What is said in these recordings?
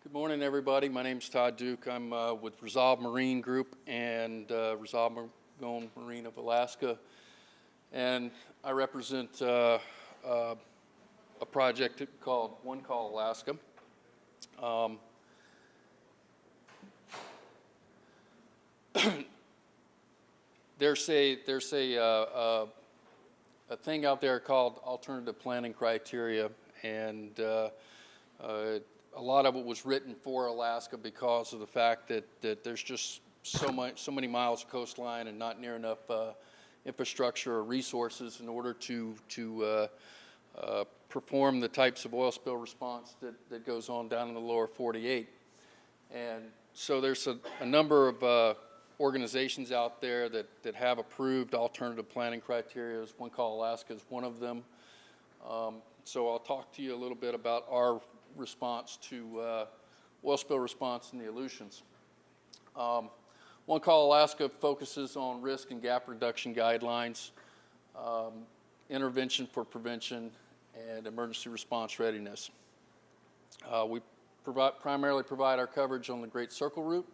Good morning, everybody. My name is Todd Duke. I'm with Resolve Marine Group and Resolve Marine of Alaska, and I represent a project called One Call Alaska. There's a thing out there called alternative planning criteria, and a lot of it was written for Alaska because of the fact that there's just so many miles of coastline and not near enough infrastructure or resources in order to perform the types of oil spill response that goes on down in the lower 48. And so there's a number of organizations out there that have approved alternative planning criteria. One Call Alaska is one of them. So I'll talk to you a little bit about our response to oil spill response in the Aleutians. One Call Alaska focuses on risk and gap reduction guidelines, intervention for prevention, and emergency response readiness. We primarily provide our coverage on the Great Circle Route,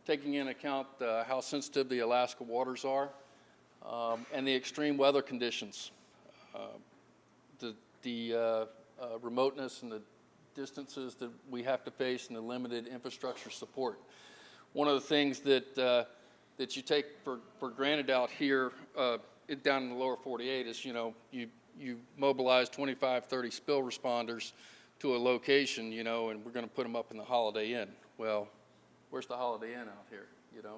taking into account how sensitive the Alaska waters are and the extreme weather conditions. The remoteness and the distances that we have to face and the limited infrastructure support. One of the things that you take for granted out here down in the lower 48 is, you mobilize 25, 30 spill responders to a location, and we're going to put them up in the Holiday Inn. Well, where's the Holiday Inn out here?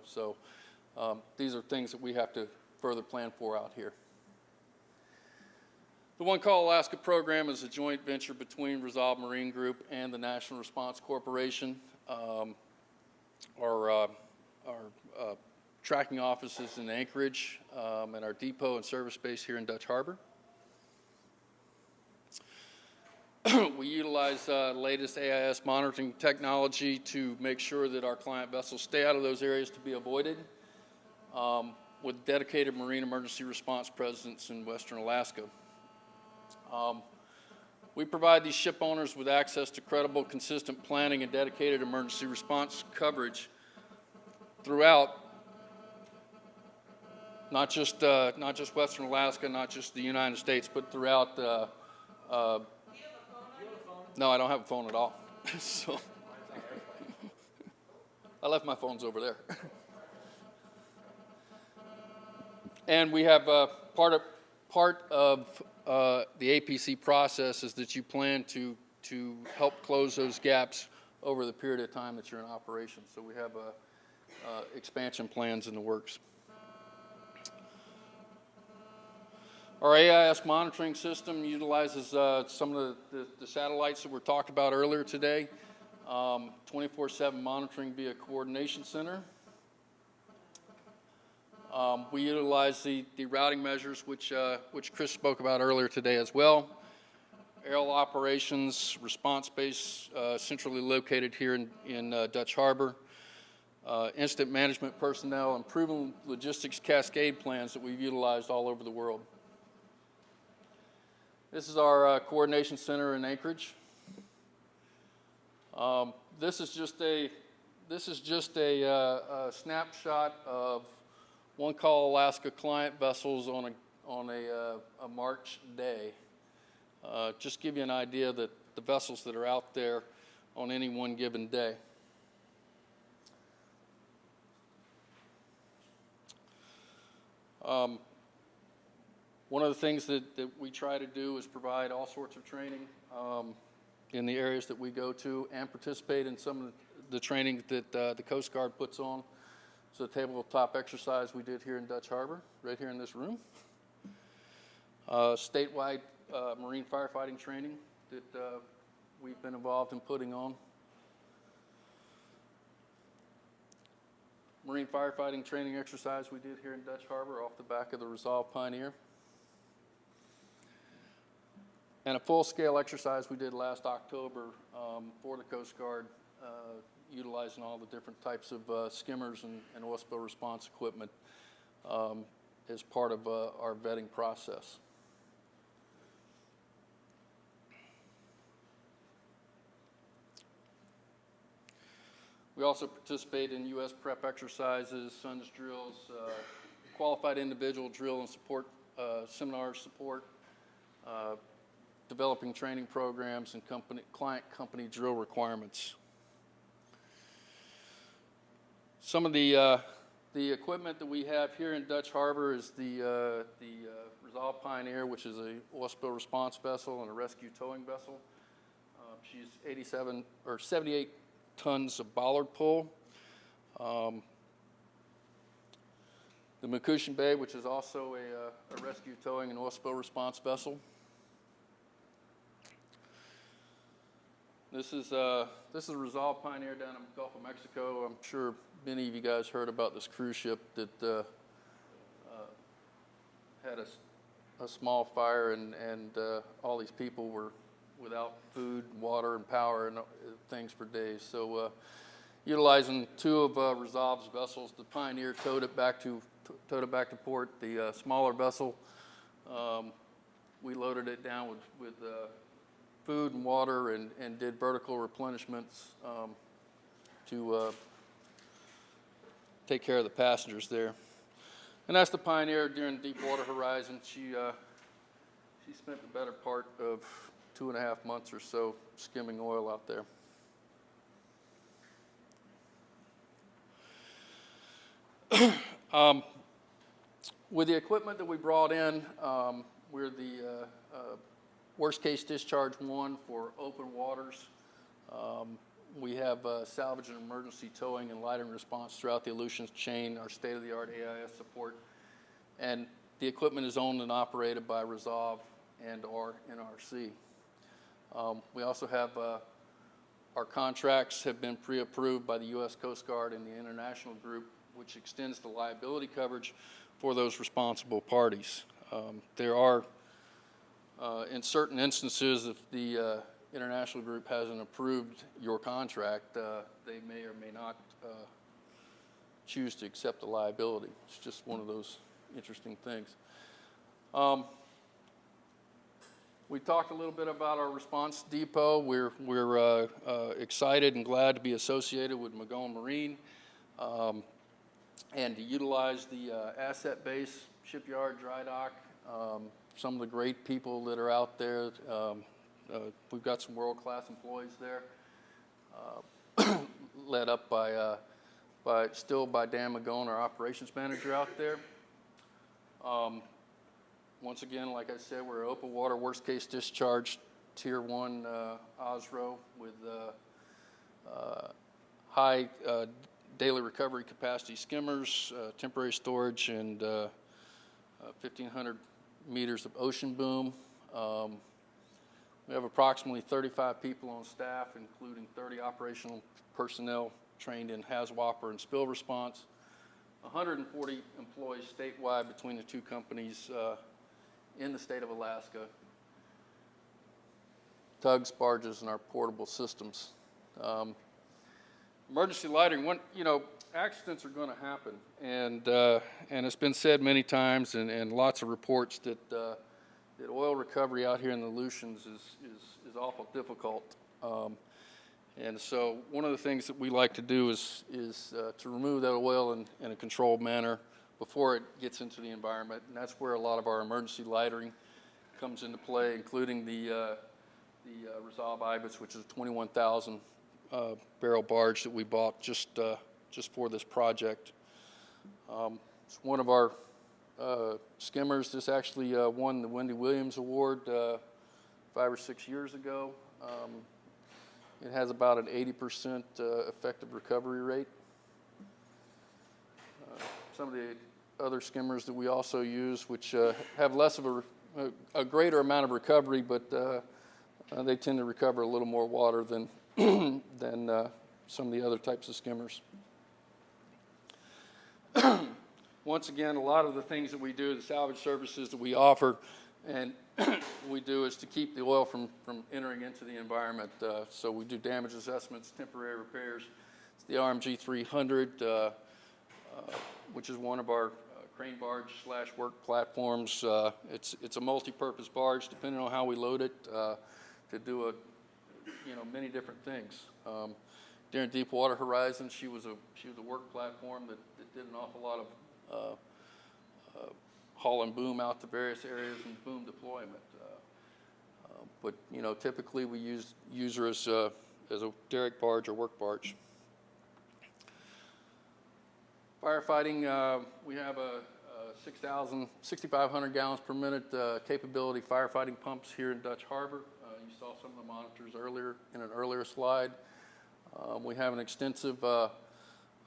So these are things that we have to further plan for out here. The One Call Alaska program is a joint venture between Resolve Marine Group and the National Response Corporation. Our tracking office is in Anchorage, and our depot and service base here in Dutch Harbor. We utilize latest AIS monitoring technology to make sure that our client vessels stay out of those areas to be avoided, with dedicated marine emergency response presence in Western Alaska. We provide these ship owners with access to credible, consistent planning and dedicated emergency response coverage throughout not just Western Alaska, not just the United States, but throughout. No, I don't have a phone at all. So I left my phones over there. And we have part of the APC process is that you plan to help close those gaps over the period of time that you're in operation. So we have expansion plans in the works. Our AIS monitoring system utilizes some of the satellites that were talked about earlier today, 24/7 monitoring via coordination center. We utilize the routing measures, which Chris spoke about earlier today as well. Aerial operations, response base centrally located here in Dutch Harbor. Incident management personnel and proven logistics cascade plans that we've utilized all over the world. This is our coordination center in Anchorage. This is just a snapshot of One Call Alaska client vessels on a March day. Just give you an idea that the vessels that are out there on any one given day. One of the things that we try to do is provide all sorts of training in the areas that we go to and participate in some of the training that the Coast Guard puts on. So the tabletop exercise we did here in Dutch Harbor, right here in this room. Statewide marine firefighting training that we've been involved in putting on. Marine firefighting training exercise we did here in Dutch Harbor off the back of the Resolve Pioneer. And a full-scale exercise we did last October for the Coast Guard, utilizing all the different types of skimmers and oil spill response equipment as part of our vetting process. We also participate in U.S. prep exercises, SUNS drills, qualified individual drill and support, seminar support, developing training programs, and client company drill requirements. Some of the equipment that we have here in Dutch Harbor is the Resolve Pioneer, which is a oil spill response vessel and a rescue towing vessel. She's 78 tons of bollard pull. The Macushin Bay, which is also a rescue towing and oil spill response vessel. This is a Resolve Pioneer down in the Gulf of Mexico. I'm sure many of you guys heard about this cruise ship that had a small fire, and all these people were without food, water, and power and things for days. So utilizing two of Resolve's vessels, the Pioneer towed it back to port. The smaller vessel, we loaded it down with food and water and did vertical replenishments to take care of the passengers there. And that's the Pioneer during Deepwater Horizon. She spent the better part of 2.5 months or so skimming oil out there. With the equipment that we brought in, we're the worst case discharge 1 for open waters. We have salvage and emergency towing and lightering response throughout the Aleutians chain, our state-of-the-art AIS support. And the equipment is owned and operated by Resolve and or NRC. We also have our contracts have been pre-approved by the U.S. Coast Guard and the international group, which extends the liability coverage for those responsible parties. There are, in certain instances, if the international group hasn't approved your contract, they may or may not choose to accept the liability. It's just one of those interesting things. We talked a little bit about our response depot. We're excited and glad to be associated with Magone Marine and to utilize the asset base, shipyard, dry dock, some of the great people that are out there. We've got some world-class employees there, led up by Dan Magone, our operations manager out there. Once again, like I said, we're open water, worst case discharge, tier 1 OSRO with high daily recovery capacity skimmers, temporary storage, and 1,500 meters of ocean boom. We have approximately 35 people on staff, including 30 operational personnel trained in HAZWOPER and spill response, 140 employees statewide between the two companies in the state of Alaska, tugs, barges, and our portable systems. Emergency lightering, accidents are going to happen, and it's been said many times, and lots of reports that oil recovery out here in the Aleutians is awful difficult. And so one of the things that we like to do is to remove that oil in a controlled manner before it gets into the environment, and that's where a lot of our emergency lightering comes into play, including the Resolve Ibis, which is a 21,000 barrel barge that we bought just for this project. It's one of our skimmers. This actually won the Wendy Williams Award 5 or 6 years ago. It has about an 80% effective recovery rate. Some of the other skimmers that we also use, which have less of a greater amount of recovery, but they tend to recover a little more water than some of the other types of skimmers. Once again, a lot of the things that we do, the salvage services that we offer and we do is to keep the oil from entering into the environment. So we do damage assessments, temporary repairs. It's the RMG 300, which is one of our crane barge / work platforms. It's a multi-purpose barge, depending on how we load it, to do many different things. during Deepwater Horizon, she was a work platform that did an awful lot of haul and boom out to various areas and boom deployment. But typically we use her as a derrick barge or work barge. Firefighting, we have a 6,500 gallons per minute capability firefighting pumps here in Dutch Harbor. You saw some of the monitors earlier in an earlier slide. We have an extensive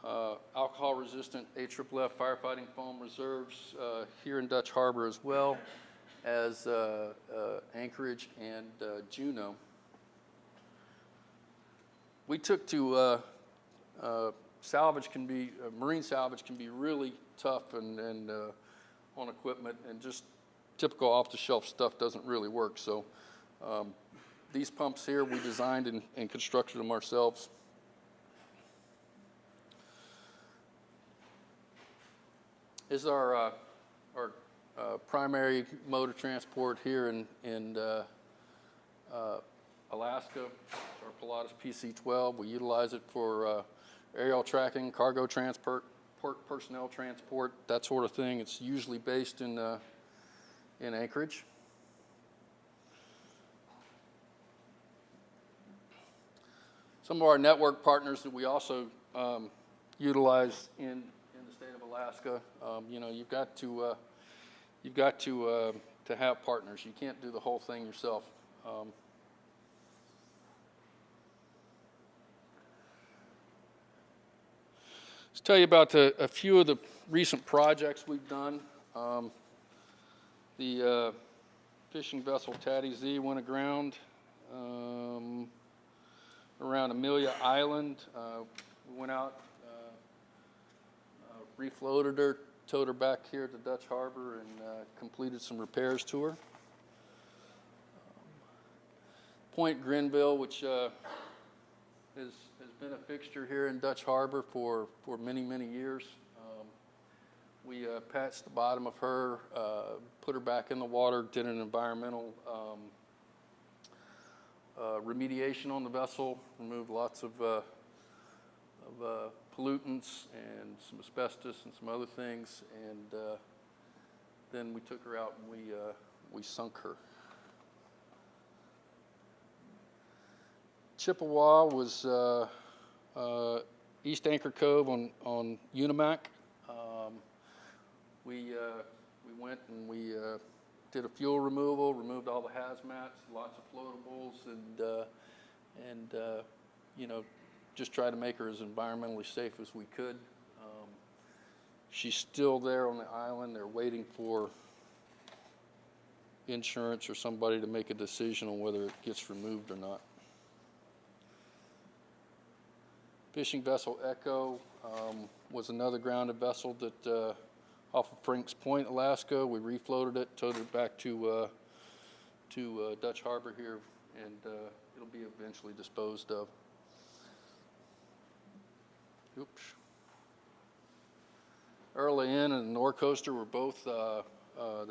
alcohol-resistant AFFF firefighting foam reserves here in Dutch Harbor, as well as Anchorage and Juneau. We took to salvage can be marine salvage can be really tough and on equipment, and just typical off-the-shelf stuff doesn't really work. So these pumps here we designed and constructed them ourselves. This is our primary mode of transport here in Alaska. It's our Pilatus PC-12. We utilize it for aerial tracking, cargo transport, personnel transport, that sort of thing. It's usually based in Anchorage. Some of our network partners that we also utilize in the state of Alaska. You've got to have partners. You can't do the whole thing yourself. Let's tell you about a few of the recent projects we've done. The fishing vessel Taddy Z went aground around Amelia Island. We went out, refloated her, towed her back here to Dutch Harbor, and completed some repairs to her. Point Grenville, which has been a fixture here in Dutch Harbor for many, many years. We patched the bottom of her, put her back in the water, did an environmental remediation on the vessel, removed lots of pollutants and some asbestos and some other things, and then we took her out and we sunk her. Chippewa was East Anchor Cove on Unimac. We went and we did a fuel removal, removed all the hazmats, lots of floatables, and just try to make her as environmentally safe as we could. She's still there on the island. They're waiting for insurance or somebody to make a decision on whether it gets removed or not. Fishing vessel Echo was another grounded vessel that off of Franks Point, Alaska. We refloated it, towed it back to Dutch Harbor here, and it'll be eventually disposed of. Oops. Early in and the Norcoaster were both, the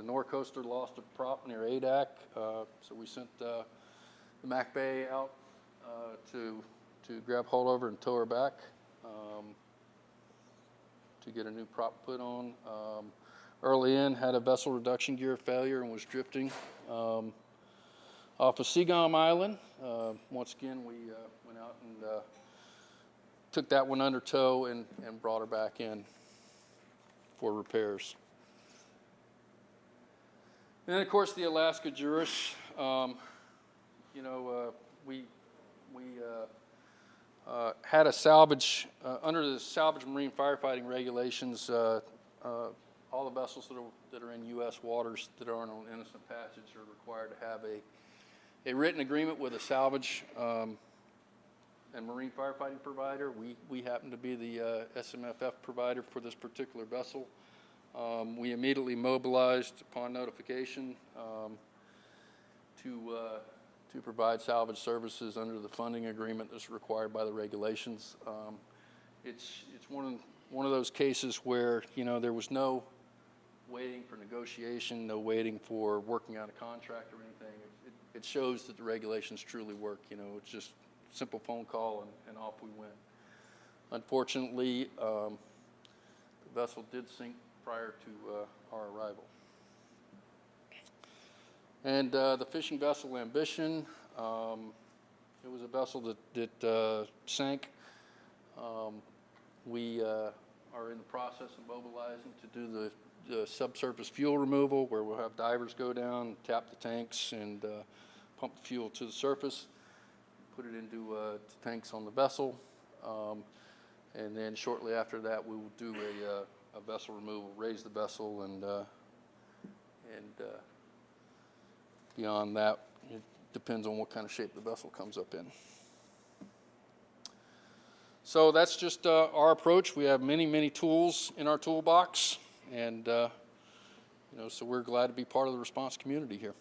Norcoaster lost a prop near Adak, so we sent the Mac Bay out to grab hold of her and tow her back to get a new prop put on. Early in, had a vessel reduction gear failure and was drifting off of Seagom Island. Once again, we went out and took that one under tow and brought her back in for repairs. And then, of course, the Alaska Juris. We had a salvage, under the salvage marine firefighting regulations, all the vessels that are in U.S. waters that aren't on innocent passage are required to have a written agreement with a salvage and marine firefighting provider. We happen to be the SMFF provider for this particular vessel. We immediately mobilized upon notification to provide salvage services under the funding agreement that's required by the regulations. It's one of those cases where there was no waiting for negotiation, no waiting for working out a contract or anything. It shows that the regulations truly work. It's just simple phone call and off we went. Unfortunately, the vessel did sink prior to our arrival. And the fishing vessel Ambition, it was a vessel that sank. We are in the process of mobilizing to do the subsurface fuel removal, where we'll have divers go down, tap the tanks, and pump the fuel to the surface, put it into the tanks on the vessel. And then shortly after that, we will do a vessel removal, raise the vessel, and beyond that, it depends on what kind of shape the vessel comes up in. So that's just our approach. We have many, many tools in our toolbox, and so we're glad to be part of the response community here.